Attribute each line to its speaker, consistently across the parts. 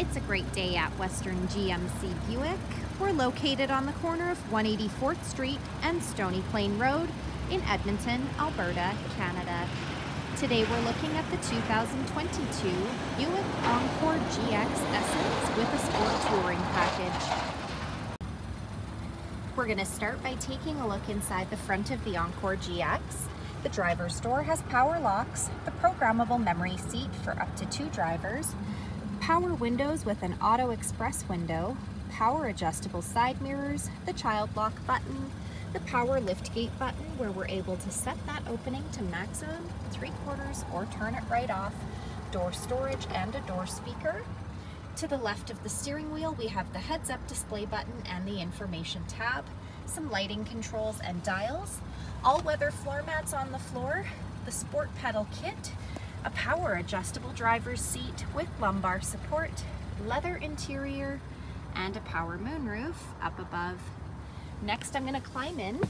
Speaker 1: It's a great day at Western GMC Buick. We're located on the corner of 184th Street and Stony Plain Road in Edmonton, Alberta, Canada. Today we're looking at the 2022 Buick Encore GX Essence with a Sport Touring package. We're going to start by taking a look inside the front of the Encore GX. The driver's door has power locks, the programmable memory seat for up to 2 drivers, power windows with an auto express window, power adjustable side mirrors, the child lock button, the power liftgate button where we're able to set that opening to maximum 3/4 or turn it right off, door storage and a door speaker. To the left of the steering wheel we have the heads-up display button and the information tab, some lighting controls and dials, all-weather floor mats on the floor, the sport pedal kit, a power adjustable driver's seat with lumbar support, leather interior, and a power moonroof up above. Next I'm going to climb in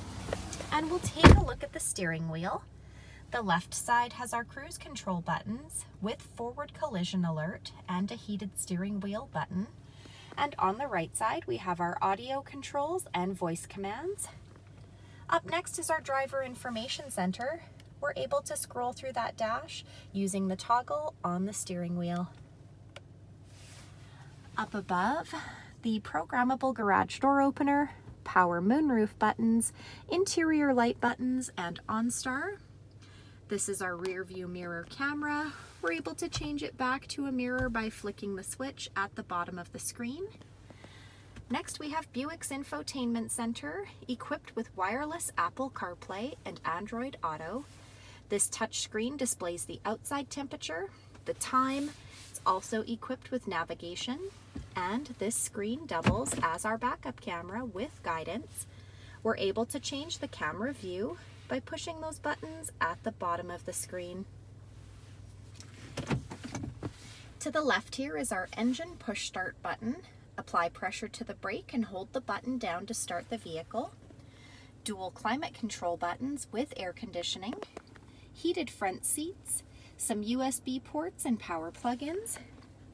Speaker 1: and we'll take a look at the steering wheel. The left side has our cruise control buttons with forward collision alert and a heated steering wheel button. And on the right side we have our audio controls and voice commands. Up next is our driver information center. We're able to scroll through that dash using the toggle on the steering wheel. Up above, the programmable garage door opener, power moonroof buttons, interior light buttons, and OnStar. This is our rear view mirror camera. We're able to change it back to a mirror by flicking the switch at the bottom of the screen. Next we have Buick's infotainment center equipped with wireless Apple CarPlay and Android Auto. This touchscreen displays the outside temperature, the time. It's also equipped with navigation, and this screen doubles as our backup camera with guidance. We're able to change the camera view by pushing those buttons at the bottom of the screen. To the left here is our engine push start button. Apply pressure to the brake and hold the button down to start the vehicle. Dual climate control buttons with air conditioning. Heated front seats, some USB ports and power plug-ins,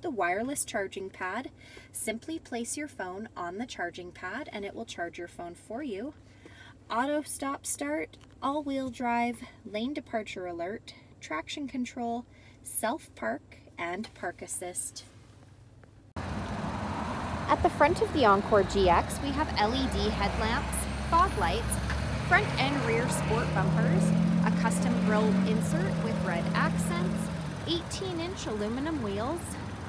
Speaker 1: the wireless charging pad. Simply place your phone on the charging pad and it will charge your phone for you. Auto stop start, all-wheel drive, lane departure alert, traction control, self-park, and park assist. At the front of the Encore GX we have LED headlamps, fog lights, front and rear sport bumpers, a custom grille insert with red accents, 18-inch aluminum wheels,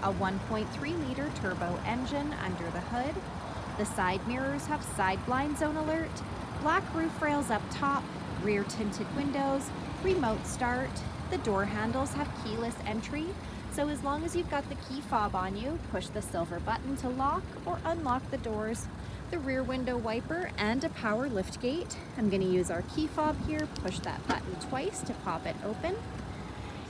Speaker 1: a 1.3-liter turbo engine under the hood. The side mirrors have side blind zone alert, black roof rails up top, rear tinted windows, remote start. The door handles have keyless entry, so as long as you've got the key fob on you, push the silver button to lock or unlock the doors. The rear window wiper and a power lift gate. I'm going to use our key fob here, push that button twice to pop it open.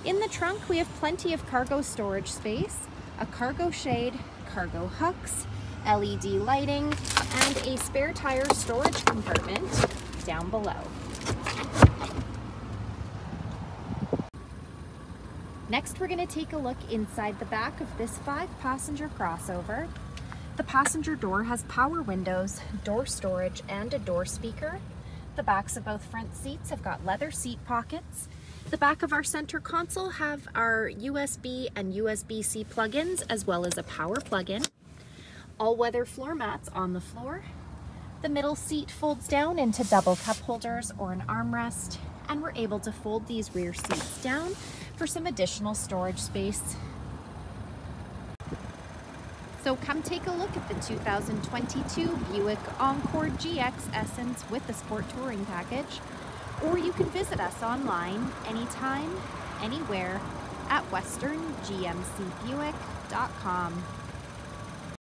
Speaker 1: In the trunk we have plenty of cargo storage space, a cargo shade, cargo hooks, LED lighting, and a spare tire storage compartment down below. Next we're going to take a look inside the back of this 5-passenger crossover. The passenger door has power windows, door storage, and a door speaker. The backs of both front seats have got leather seat pockets. The back of our center console have our USB and USB-C plug-ins as well as a power plug-in. All-weather floor mats on the floor. The middle seat folds down into double cup holders or an armrest, and we're able to fold these rear seats down for some additional storage space. So come take a look at the 2022 Buick Encore GX Essence with the Sport Touring package, or you can visit us online anytime, anywhere at westerngmcbuick.com.